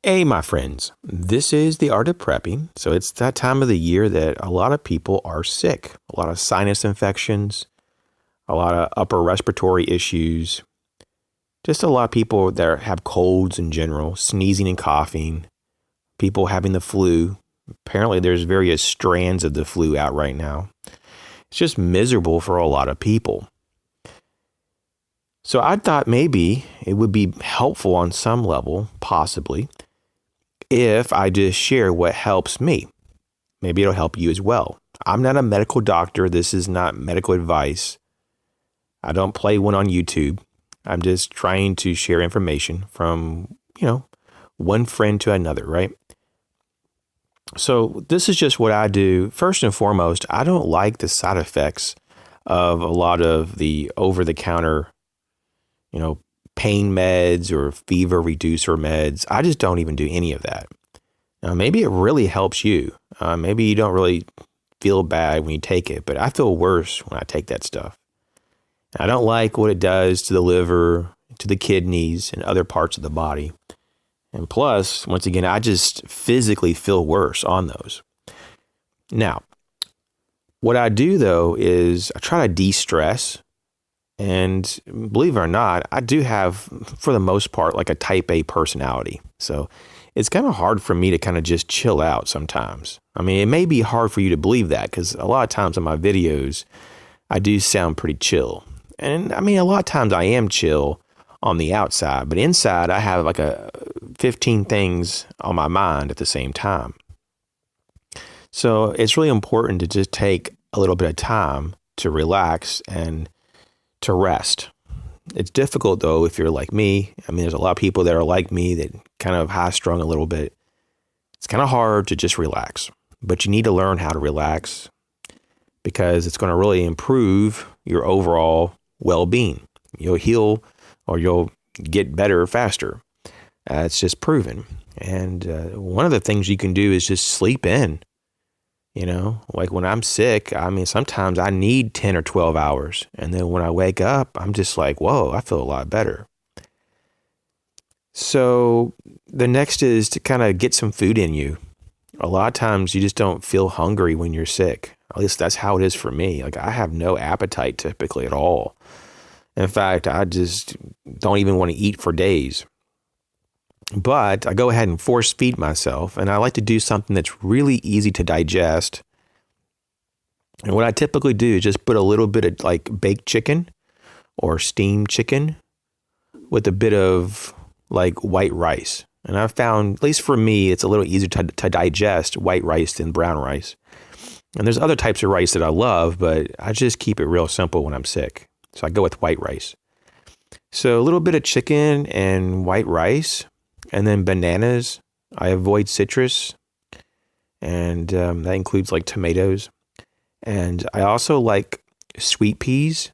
Hey, my friends, this is the art of prepping. So it's that time of the year that a lot of people are sick, a lot of sinus infections, a lot of upper respiratory issues, just a lot of people that have colds in general, sneezing and coughing, people having the flu. Apparently there's various strands of the flu out right now. It's just miserable for a lot of people. So I thought maybe it would be helpful on some level, possibly, if I just share what helps me. Maybe it'll help you as well. I'm not a medical doctor. This is not medical advice. I don't play one on YouTube. I'm just trying to share information from, one friend to another, right? So this is just what I do. First and foremost, I don't like the side effects of a lot of the over-the-counter, pain meds or fever reducer meds. I just don't even do any of that. Now, maybe it really helps you. Maybe you don't really feel bad when you take it, but I feel worse when I take that stuff. I don't like what it does to the liver, to the kidneys, and other parts of the body. And plus, once again, I just physically feel worse on those. Now, what I do though is I try to de-stress. And believe it or not, I do have, for the most part, like a type A personality. So it's kind of hard for me to kind of just chill out sometimes. I mean, it may be hard for you to believe that because a lot of times in my videos, I do sound pretty chill. And I mean, a lot of times I am chill on the outside, but inside I have like 15 things on my mind at the same time. So it's really important to just take a little bit of time to relax and to rest. It's difficult though if you're like me. I mean, there's a lot of people that are like me that kind of high strung a little bit. It's kind of hard to just relax, but you need to learn how to relax because it's going to really improve your overall well-being. You'll heal or you'll get better faster. It's just proven. And one of the things you can do is just sleep in. Like when I'm sick, I mean, sometimes I need 10 or 12 hours. And then when I wake up, I'm just like, whoa, I feel a lot better. So the next is to kind of get some food in you. A lot of times you just don't feel hungry when you're sick. At least that's how it is for me. Like I have no appetite typically at all. In fact, I just don't even want to eat for days. But I go ahead and force feed myself, and I like to do something that's really easy to digest. And what I typically do is just put a little bit of like baked chicken or steamed chicken with a bit of like white rice. And I've found, at least for me, it's a little easier to digest white rice than brown rice. And there's other types of rice that I love, but I just keep it real simple when I'm sick. So I go with white rice. So a little bit of chicken and white rice. And then bananas. I avoid citrus. And that includes like tomatoes. And I also like sweet peas.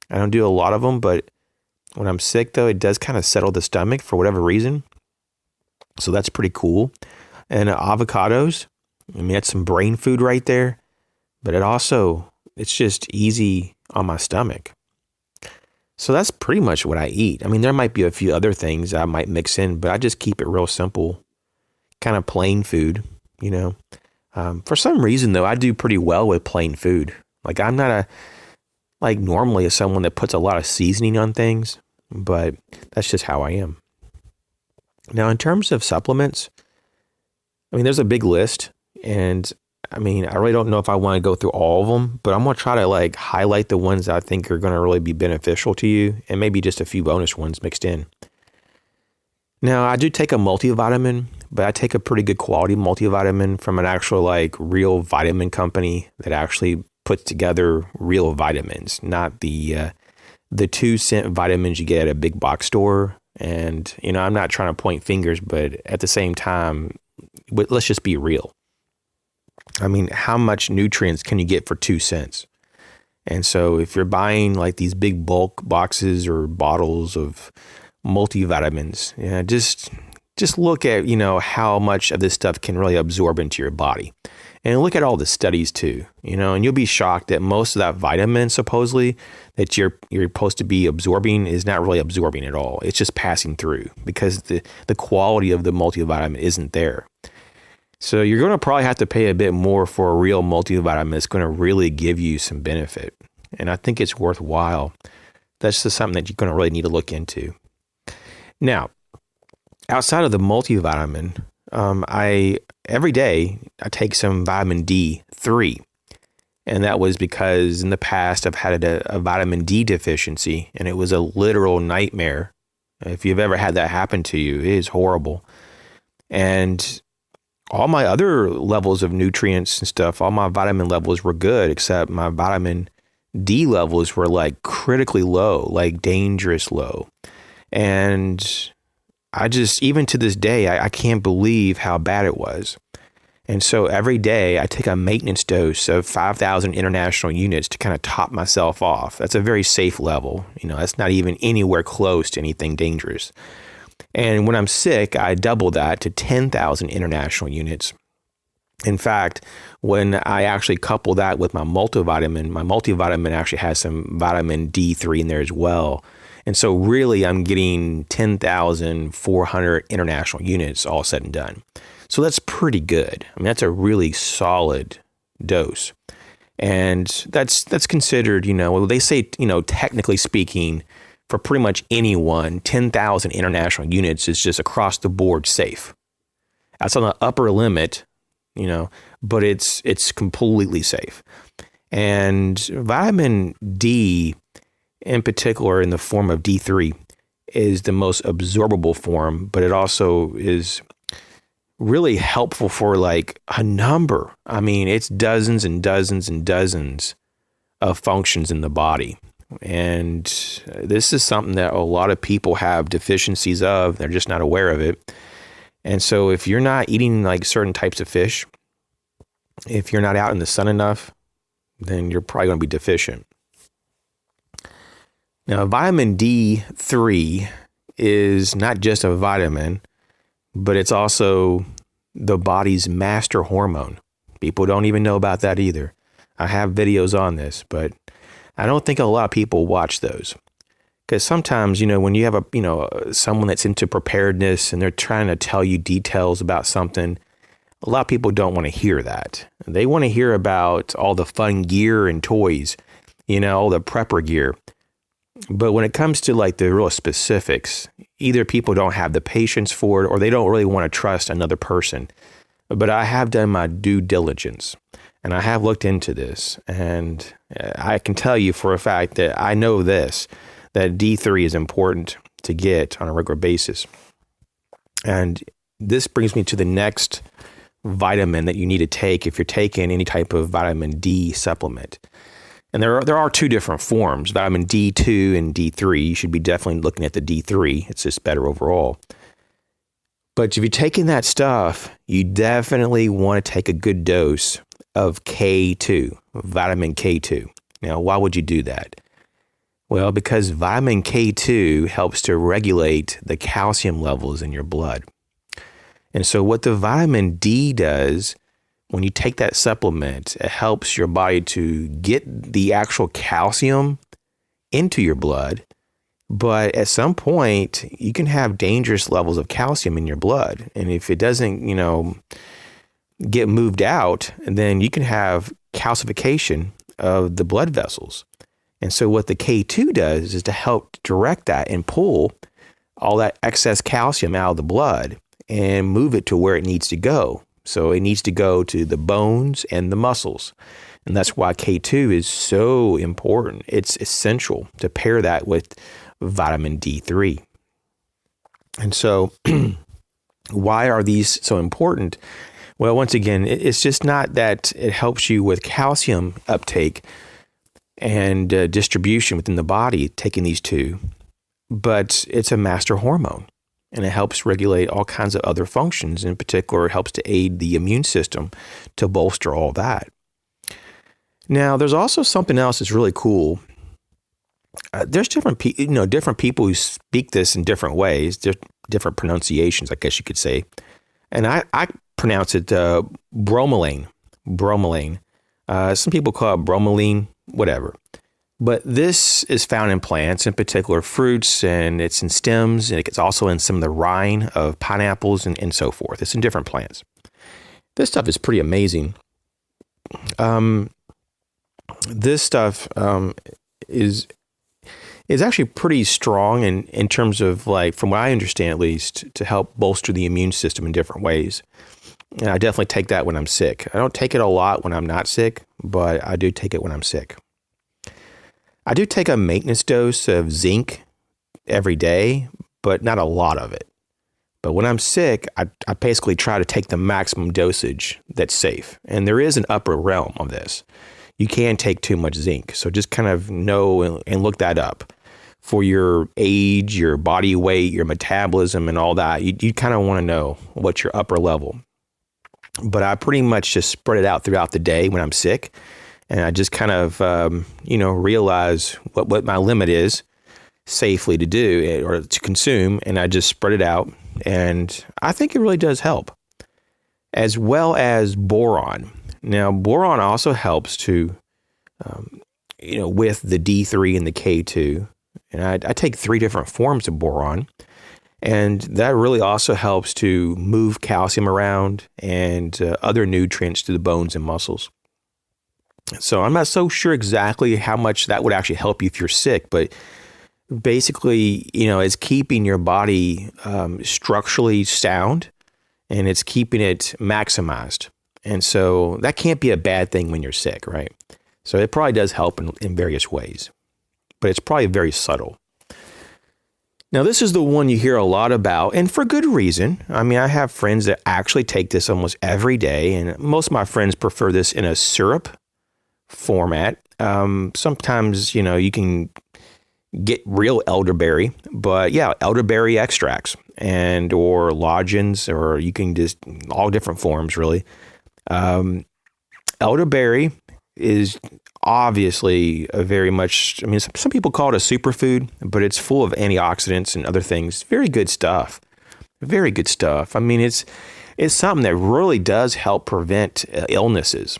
I don't do a lot of them, but when I'm sick though, it does kind of settle the stomach for whatever reason. So that's pretty cool. And avocados. I mean, that's some brain food right there. But it's just easy on my stomach. So that's pretty much what I eat. I mean, there might be a few other things I might mix in, but I just keep it real simple, kind of plain food, For some reason, though, I do pretty well with plain food. Like I'm not normally someone that puts a lot of seasoning on things, but that's just how I am. Now, in terms of supplements, I mean, there's a big list, and I mean, I really don't know if I want to go through all of them, but I'm going to try to highlight the ones that I think are going to really be beneficial to you and maybe just a few bonus ones mixed in. Now, I do take a multivitamin, but I take a pretty good quality multivitamin from an actual real vitamin company that actually puts together real vitamins, not the 2-cent vitamins you get at a big box store. And, I'm not trying to point fingers, but at the same time, let's just be real. I mean, how much nutrients can you get for 2 cents? And so if you're buying these big bulk boxes or bottles of multivitamins, just just look at, how much of this stuff can really absorb into your body. And look at all the studies too, and you'll be shocked that most of that vitamin supposedly that you're supposed to be absorbing is not really absorbing at all. It's just passing through because the quality of the multivitamin isn't there. So you're going to probably have to pay a bit more for a real multivitamin that's going to really give you some benefit. And I think it's worthwhile. That's just something that you're going to really need to look into. Now, outside of the multivitamin, every day I take some vitamin D3. And that was because in the past I've had a vitamin D deficiency, and it was a literal nightmare. If you've ever had that happen to you, it is horrible. And all my other levels of nutrients and stuff, all my vitamin levels were good, except my vitamin D levels were like critically low, like dangerous low. And I just, even to this day, I can't believe how bad it was. And so every day I take a maintenance dose of 5,000 international units to kind of top myself off. That's a very safe level. That's not even anywhere close to anything dangerous. And when I'm sick, I double that to 10,000 international units. In fact, when I actually couple that with my multivitamin actually has some vitamin D3 in there as well. And so really I'm getting 10,400 international units all said and done. So that's pretty good. I mean, that's a really solid dose. And that's considered, they say, technically speaking, for pretty much anyone, 10,000 international units is just across the board safe. That's on the upper limit, but it's completely safe. And vitamin D, in particular in the form of D3, is the most absorbable form, but it also is really helpful for like a number. I mean, it's dozens and dozens and dozens of functions in the body. And this is something that a lot of people have deficiencies of. They're just not aware of it. And so if you're not eating like certain types of fish, if you're not out in the sun enough, then you're probably going to be deficient. Now, vitamin D3 is not just a vitamin, but it's also the body's master hormone. People don't even know about that either. I have videos on this, but I don't think a lot of people watch those. Because sometimes, when you have someone that's into preparedness and they're trying to tell you details about something, a lot of people don't want to hear that. They want to hear about all the fun gear and toys, all the prepper gear. But when it comes to like the real specifics, either people don't have the patience for it or they don't really want to trust another person. But I have done my due diligence and I have looked into this, and I can tell you for a fact that I know this, that D3 is important to get on a regular basis. And this brings me to the next vitamin that you need to take if you're taking any type of vitamin D supplement. And there are two different forms, vitamin D2 and D3. You should be definitely looking at the D3. It's just better overall. But if you're taking that stuff, you definitely want to take a good dose of K2, vitamin K2. Now, why would you do that? Well, because vitamin K2 helps to regulate the calcium levels in your blood. And so what the vitamin D does, when you take that supplement, it helps your body to get the actual calcium into your blood. But at some point, you can have dangerous levels of calcium in your blood. And if it doesn't, get moved out, then you can have calcification of the blood vessels. And so what the K2 does is to help direct that and pull all that excess calcium out of the blood and move it to where it needs to go. So it needs to go to the bones and the muscles. And that's why K2 is so important. It's essential to pair that with vitamin D3. And so why are these so important? Well, once again, it's just not that it helps you with calcium uptake and distribution within the body, taking these two, but it's a master hormone. And it helps regulate all kinds of other functions. In particular, it helps to aid the immune system to bolster all that. Now, there's also something else that's really cool. There's different people who speak this in different ways. different pronunciations, I guess you could say. And I pronounce it bromelain. Bromelain. Some people call it bromelain, whatever. But this is found in plants, in particular fruits, and it's in stems, and it's also in some of the rind of pineapples and so forth. It's in different plants. This stuff is pretty amazing. This stuff is actually pretty strong in terms of, like, from what I understand at least, to help bolster the immune system in different ways. And I definitely take that when I'm sick. I don't take it a lot when I'm not sick, but I do take it when I'm sick. I do take a maintenance dose of zinc every day, but not a lot of it. But when I'm sick, I basically try to take the maximum dosage that's safe. And there is an upper realm of this. You can take too much zinc. So just kind of know and look that up. For your age, your body weight, your metabolism, and all that, you kind of want to know what's your upper level. But I pretty much just spread it out throughout the day when I'm sick. And I just kind of, realize what my limit is safely to do or to consume. And I just spread it out. And I think it really does help. As well as boron. Now, boron also helps to, with the D3 and the K2. And I take 3 different forms of boron. And that really also helps to move calcium around and other nutrients to the bones and muscles. So I'm not so sure exactly how much that would actually help you if you're sick, but basically, it's keeping your body structurally sound, and it's keeping it maximized. And so that can't be a bad thing when you're sick, right? So it probably does help in various ways, but it's probably very subtle. Now, this is the one you hear a lot about, and for good reason. I mean, I have friends that actually take this almost every day, and most of my friends prefer this in a syrup format. Sometimes, you can get real elderberry, but yeah, elderberry extracts or lodgins, or you can just all different forms, really. Elderberry is obviously some people call it a superfood, but it's full of antioxidants and other things. Very good stuff. Very good stuff. I mean, it's something that really does help prevent illnesses.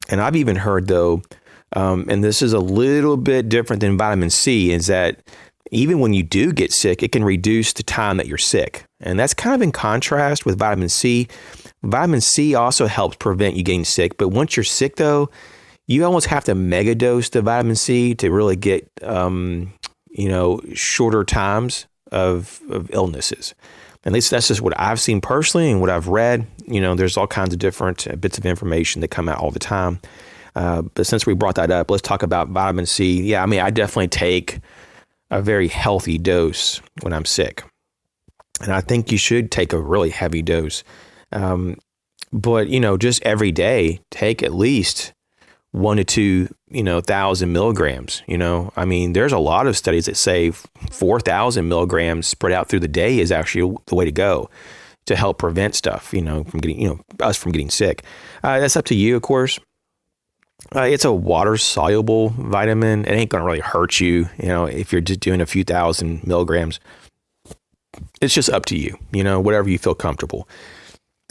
And I've even heard, though, and this is a little bit different than vitamin C, is that even when you do get sick, it can reduce the time that you're sick. And that's kind of in contrast with vitamin C. Vitamin C also helps prevent you getting sick. But once you're sick, though, you almost have to mega dose the vitamin C to really get, shorter times of illnesses. At least that's just what I've seen personally and what I've read. There's all kinds of different bits of information that come out all the time. But since we brought that up, let's talk about vitamin C. Yeah, I mean, I definitely take a very healthy dose when I'm sick. And I think you should take a really heavy dose. But, just every day, take at least 1 to 2, 1,000 milligrams. I mean, there's a lot of studies that say 4,000 milligrams spread out through the day is actually the way to go to help prevent stuff, from getting, us from getting sick. That's up to you, of course. It's a water-soluble vitamin. It ain't going to really hurt you, if you're just doing a few thousand milligrams. It's just up to you, whatever you feel comfortable.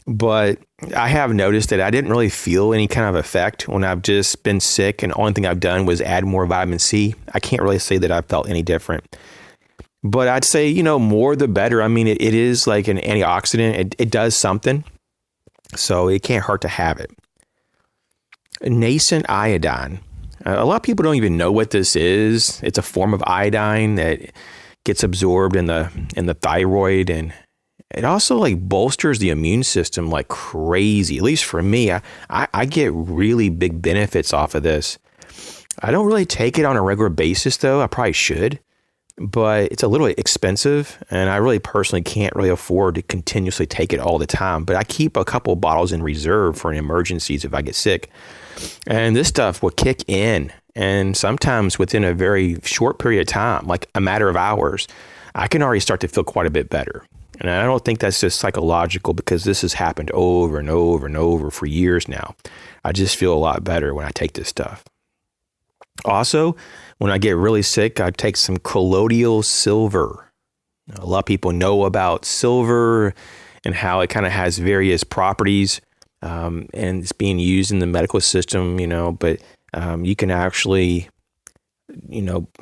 But I have noticed that I didn't really feel any kind of effect when I've just been sick, and the only thing I've done was add more vitamin C. I can't really say that I felt any different. But I'd say, more the better. I mean, it is like an antioxidant. It does something. So it can't hurt to have it. Nascent iodine. A lot of people don't even know what this is. It's a form of iodine that gets absorbed in the thyroid, and it also bolsters the immune system like crazy. At least for me, I get really big benefits off of this. I don't really take it on a regular basis, though. I probably should, but it's a little expensive, and I really personally can't really afford to continuously take it all the time. But I keep a couple of bottles in reserve for emergencies if I get sick. And this stuff will kick in, and sometimes within a very short period of time, like a matter of hours, I can already start to feel quite a bit better. And I don't think that's just psychological, because this has happened over and over and over for years now. I just feel a lot better when I take this stuff. Also, when I get really sick, I take some colloidal silver. A lot of people know about silver and how it kind of has various properties, and it's being used in the medical system, but you can actually,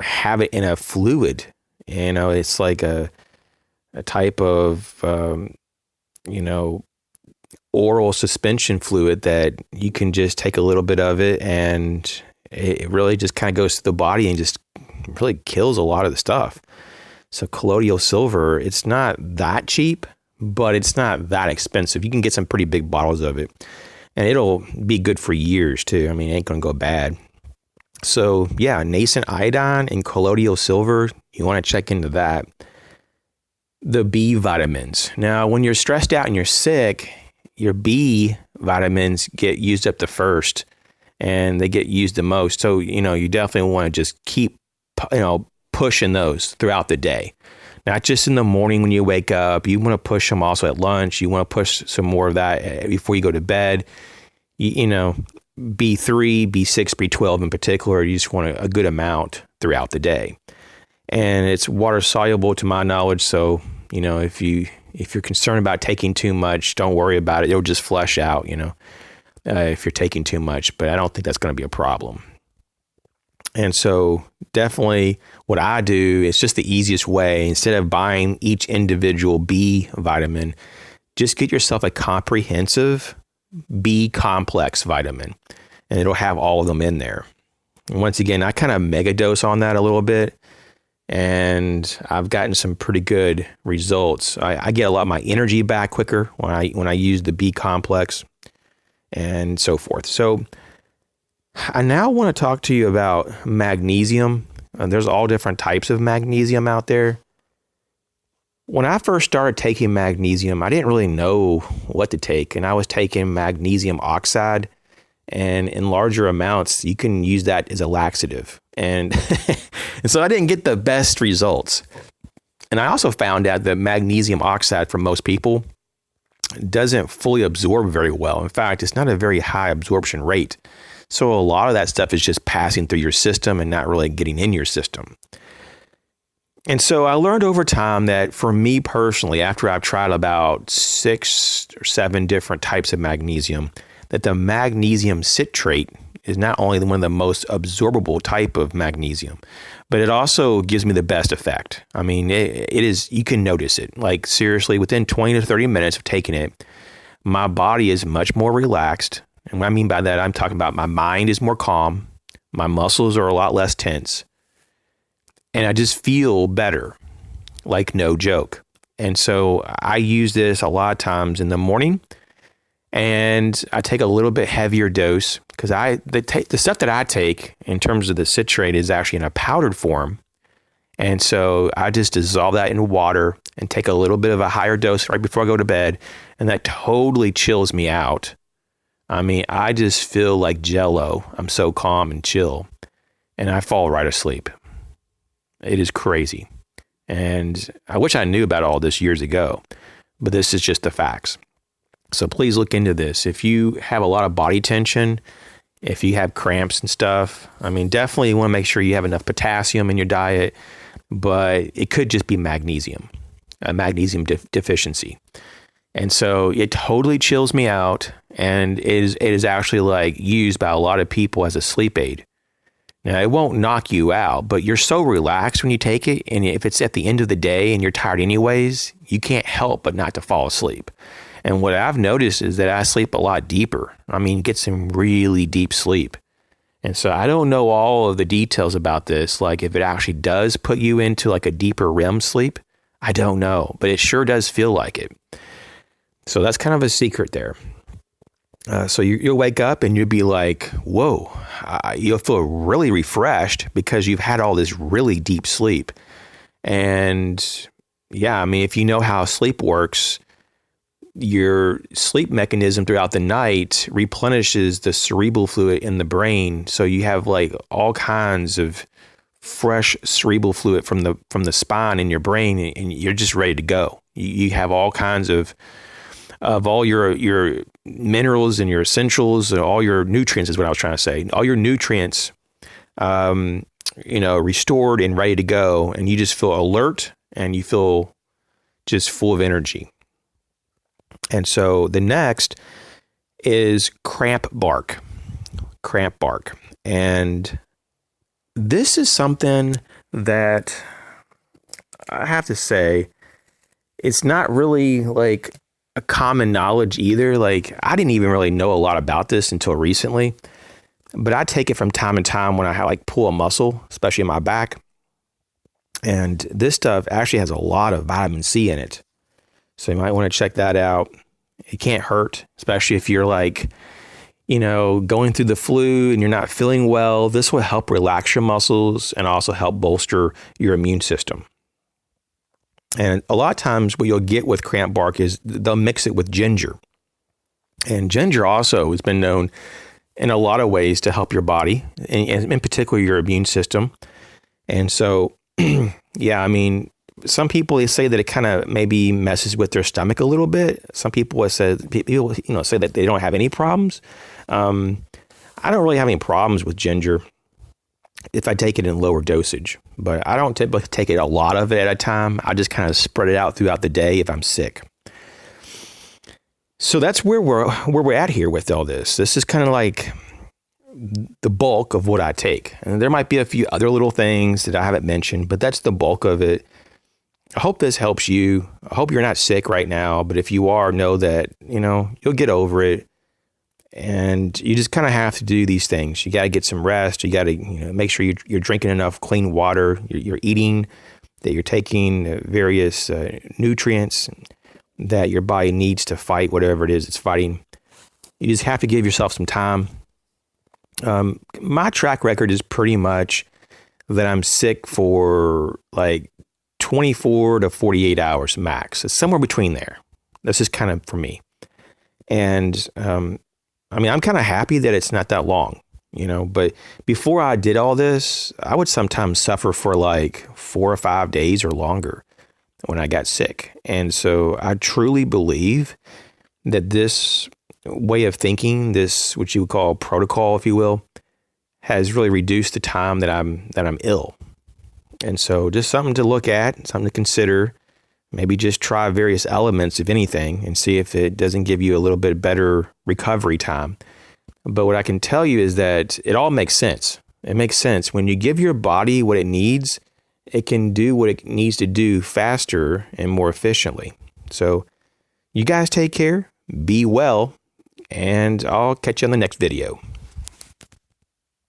have it in a fluid. It's like a type of, oral suspension fluid that you can just take a little bit of it, and it really just kind of goes to the body and just really kills a lot of the stuff. So colloidal silver, it's not that cheap, but it's not that expensive. You can get some pretty big bottles of it, and it'll be good for years too. I mean, it ain't going to go bad. So yeah, nascent iodine and colloidal silver, you want to check into that. The B vitamins. Now, when you're stressed out and you're sick, your B vitamins get used up the first, and they get used the most. So, you definitely want to just keep, pushing those throughout the day. Not just in the morning when you wake up. You want to push them also at lunch. You want to push some more of that before you go to bed. B3, B6, B12 in particular, you just want a good amount throughout the day. And it's water soluble to my knowledge. So, if you're concerned about taking too much, don't worry about it. It'll just flush out, if you're taking too much. But I don't think that's going to be a problem. And so definitely what I do is just the easiest way. Instead of buying each individual B vitamin, just get yourself a comprehensive B complex vitamin, and it'll have all of them in there. And once again, I kind of mega dose on that a little bit, and I've gotten some pretty good results. I get a lot of my energy back quicker when I use the B complex and so forth. So I now want to talk to you about magnesium. There's all different types of magnesium out there. When I first started taking magnesium, I didn't really know what to take, and I was taking magnesium oxide, and in larger amounts, you can use that as a laxative. And, and so I didn't get the best results. And I also found out that magnesium oxide for most people doesn't fully absorb very well. In fact, it's not a very high absorption rate. So a lot of that stuff is just passing through your system and not really getting in your system. And so I learned over time that for me personally, after I've tried about 6 or 7 different types of magnesium, that the magnesium citrate is not only one of the most absorbable type of magnesium, but it also gives me the best effect. I mean, it is, you can notice it. Like seriously, within 20 to 30 minutes of taking it, my body is much more relaxed. And what I mean by that, I'm talking about my mind is more calm. My muscles are a lot less tense. And I just feel better, like no joke. And so I use this a lot of times in the morning, and I take a little bit heavier dose because the stuff that I take in terms of the citrate is actually in a powdered form. And so I just dissolve that in water and take a little bit of a higher dose right before I go to bed. And that totally chills me out. I mean, I just feel like Jell-O. I'm so calm and chill, and I fall right asleep. It is crazy. And I wish I knew about all this years ago, but this is just the facts. So please look into this. If you have a lot of body tension, if you have cramps and stuff, I mean, definitely you want to make sure you have enough potassium in your diet, but it could just be magnesium, a magnesium deficiency. And so it totally chills me out, and it is actually like used by a lot of people as a sleep aid. Now, it won't knock you out, but you're so relaxed when you take it, and if it's at the end of the day and you're tired anyways, you can't help but not to fall asleep. And what I've noticed is that I sleep a lot deeper. I mean, get some really deep sleep. And so I don't know all of the details about this, like if it actually does put you into like a deeper REM sleep. I don't know, but it sure does feel like it. So that's kind of a secret there. So you'll wake up and you'll be like, whoa, you'll feel really refreshed because you've had all this really deep sleep. And yeah, I mean, if you know how sleep works, your sleep mechanism throughout the night replenishes the cerebral fluid in the brain. So you have like all kinds of fresh cerebral fluid from the spine in your brain, and you're just ready to go. You have all kinds of all your minerals and your essentials and all your nutrients is what I was trying to say. All your nutrients, restored and ready to go. And you just feel alert and you feel just full of energy. And so the next is cramp bark. Cramp bark. And this is something that I have to say, it's not really like a common knowledge either. Like, I didn't even really know a lot about this until recently, but I take it from time to time when I like pull a muscle, especially in my back. And this stuff actually has a lot of vitamin C in it. So you might want to check that out. It can't hurt, especially if you're like, going through the flu and you're not feeling well. This will help relax your muscles and also help bolster your immune system. And a lot of times what you'll get with cramp bark is they'll mix it with ginger. And ginger also has been known in a lot of ways to help your body, and in particular your immune system. And so, yeah, I mean, some people, they say that it kind of maybe messes with their stomach a little bit. Some people have said, say that they don't have any problems. I don't really have any problems with ginger if I take it in lower dosage, but I don't typically take it a lot of it at a time. I just kind of spread it out throughout the day if I'm sick. So that's where we're at here with all this. This is kind of like the bulk of what I take. And there might be a few other little things that I haven't mentioned, but that's the bulk of it. I hope this helps you. I hope you're not sick right now, but if you are, know that, you'll get over it. And you just kind of have to do these things. You got to get some rest. You got to make sure you're drinking enough clean water. You're eating, that you're taking various nutrients that your body needs to fight whatever it is it's fighting. You just have to give yourself some time. My track record is pretty much that I'm sick for like 24 to 48 hours max. It's somewhere between there. This is kind of for me. And I'm kind of happy that it's not that long, but before I did all this, I would sometimes suffer for like 4 or 5 days or longer when I got sick. And so I truly believe that this way of thinking, this, what you would call protocol, if you will, has really reduced the time that I'm ill. And so just something to look at, something to consider. Maybe just try various elements, if anything, and see if it doesn't give you a little bit better recovery time. But what I can tell you is that it all makes sense. It makes sense. When you give your body what it needs, it can do what it needs to do faster and more efficiently. So you guys take care, be well, and I'll catch you on the next video.